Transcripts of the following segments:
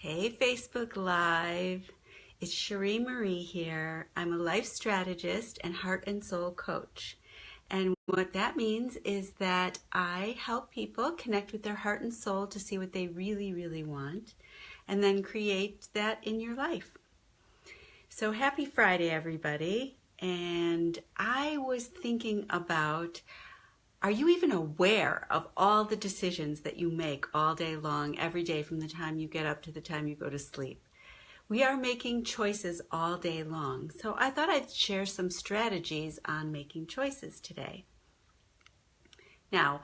Hey, Facebook Live. It's Cherie Marie here. I'm a life strategist and heart and soul coach. And what that means is that I help people connect with their heart and soul to see what they really, really want, and then create that in your life. So happy Friday, everybody. And I was thinking about, are you even aware of all the decisions that you make all day long, every day, from the time you get up to the time you go to sleep? We are making choices all day long. So I thought I'd share some strategies on making choices today. Now,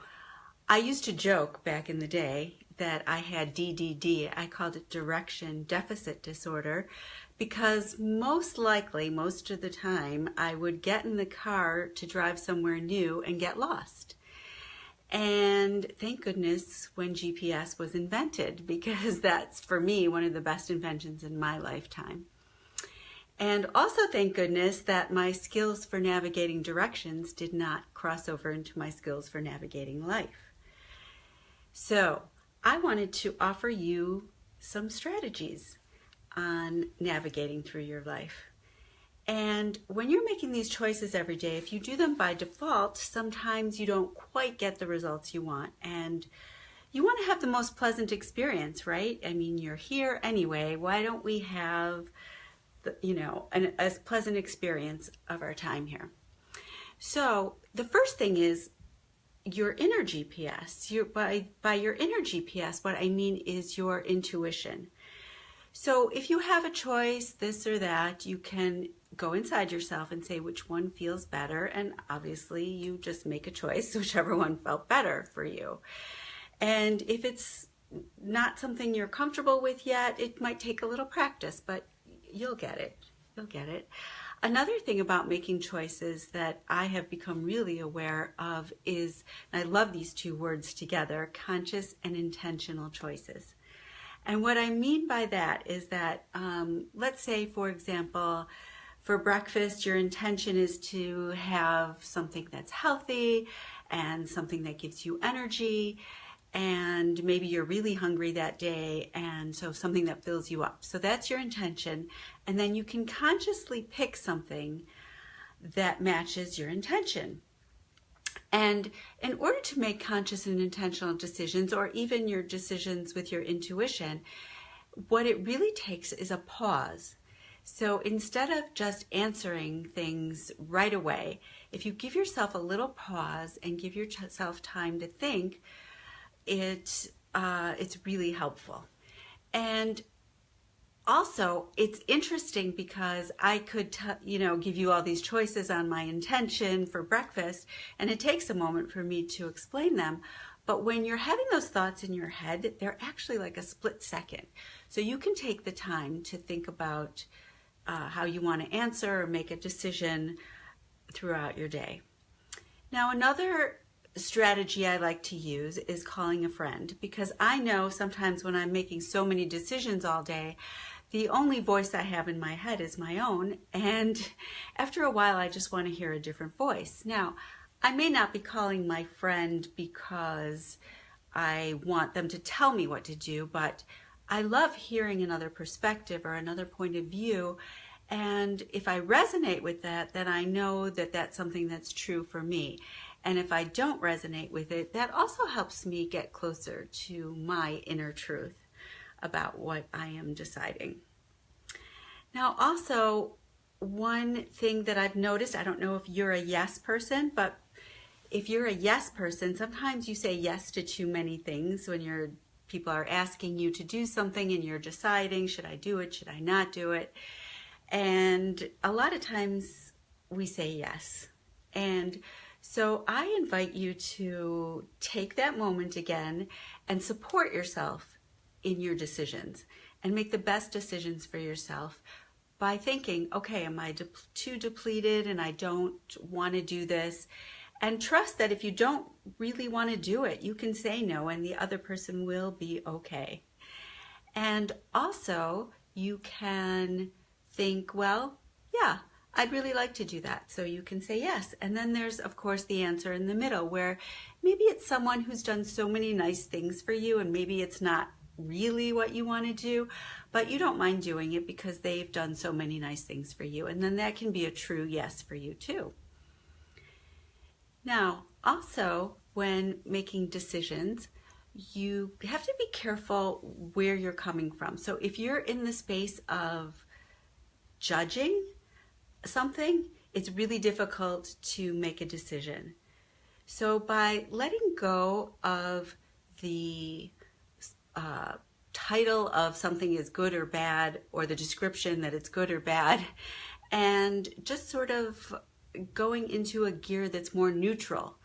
I used to joke back in the day that I had DDD. I called it direction deficit disorder because most likely, most of the time, I would get in the car to drive somewhere new and get lost. And thank goodness when GPS was invented, because that's, for me, one of the best inventions in my lifetime. And also thank goodness that my skills for navigating directions did not cross over into my skills for navigating life. So I wanted to offer you some strategies on navigating through your life. And when you're making these choices every day, if you do them by default, sometimes you don't quite get the results you want. And you want to have the most pleasant experience, right? I mean, you're here anyway. Why don't we have, a pleasant experience of our time here? So the first thing is your inner GPS. By your inner GPS, what I mean is your intuition. So if you have a choice, this or that, you can go inside yourself and say which one feels better. And obviously you just make a choice, whichever one felt better for you. And if it's not something you're comfortable with yet, it might take a little practice, but you'll get it. You'll get it. Another thing about making choices that I have become really aware of is, and I love these two words together, conscious and intentional choices. And what I mean by that is that, let's say, for example, for breakfast, your intention is to have something that's healthy and something that gives you energy, and maybe you're really hungry that day, and so something that fills you up. So that's your intention, and then you can consciously pick something that matches your intention. And in order to make conscious and intentional decisions, or even your decisions with your intuition, what it really takes is a pause. So instead of just answering things right away, if you give yourself a little pause and give yourself time to think, it's really helpful. And also, it's interesting because I could, give you all these choices on my intention for breakfast, and it takes a moment for me to explain them. But when you're having those thoughts in your head, they're actually like a split second. So you can take the time to think about how you want to answer or make a decision throughout your day. Now, another strategy I like to use is calling a friend, because I know sometimes when I'm making so many decisions all day, the only voice I have in my head is my own, and after a while I just want to hear a different voice. Now, I may not be calling my friend because I want them to tell me what to do, but I love hearing another perspective or another point of view, and if I resonate with that, then I know that that's something that's true for me. And if I don't resonate with it, that also helps me get closer to my inner truth about what I am deciding. Now, also, one thing that I've noticed, I don't know if you're a yes person, but if you're a yes person, sometimes you say yes to too many things when people are asking you to do something and you're deciding, should I do it, should I not do it? And a lot of times we say yes. And so I invite you to take that moment again and support yourself in your decisions and make the best decisions for yourself by thinking, okay, am I too depleted and I don't want to do this? And trust that if you don't really want to do it, you can say no and the other person will be okay. And also, you can think, well, yeah, I'd really like to do that. So you can say yes. And then there's, of course, the answer in the middle where maybe it's someone who's done so many nice things for you and maybe it's not really what you want to do, but you don't mind doing it because they've done so many nice things for you. And then that can be a true yes for you too. Now, also, when making decisions, you have to be careful where you're coming from. So if you're in the space of judging something, it's really difficult to make a decision. So by letting go of the title of something is good or bad, or the description that it's good or bad, and just sort of going into a gear that's more neutral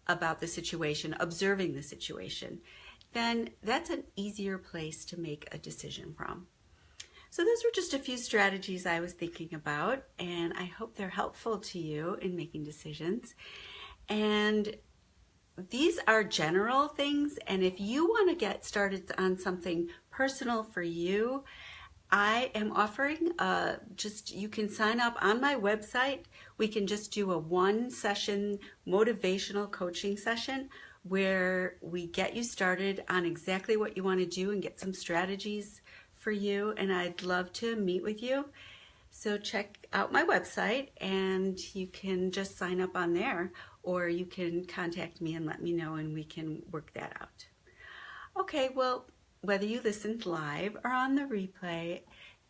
about the situation, observing the situation, then that's an easier place to make a decision from. So those were just a few strategies I was thinking about, and I hope they're helpful to you in making decisions. And these are general things, and if you want to get started on something personal for you, I am offering you can sign up on my website. We can just do a 1-session motivational coaching session where we get you started on exactly what you want to do and get some strategies for you, and I'd love to meet with you. So check out my website and you can just sign up on there, or you can contact me and let me know and we can work that out. Okay, well, whether you listened live or on the replay,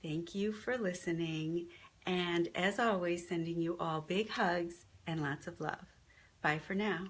thank you for listening. And as always, sending you all big hugs and lots of love. Bye for now.